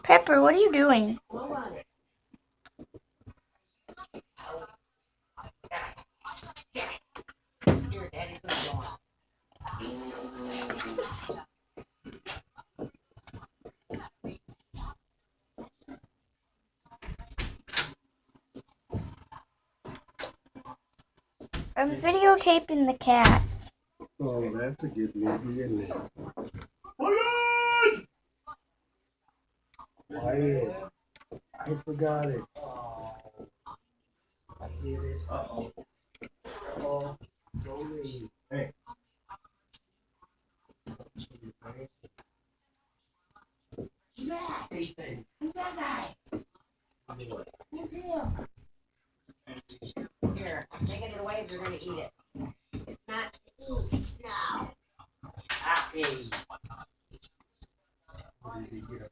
Pepper, what are you doing? I'm videotaping the cat. Oh, that's a good movie, isn't it? Quiet. I forgot it. Oh, I get it. Uh-oh. Oh, sorry. Hey. Ethan. Who's that guy? Who's him? Here, I'm taking it away if you're going to eat it. It's not to eat. No. Okay. What did he get?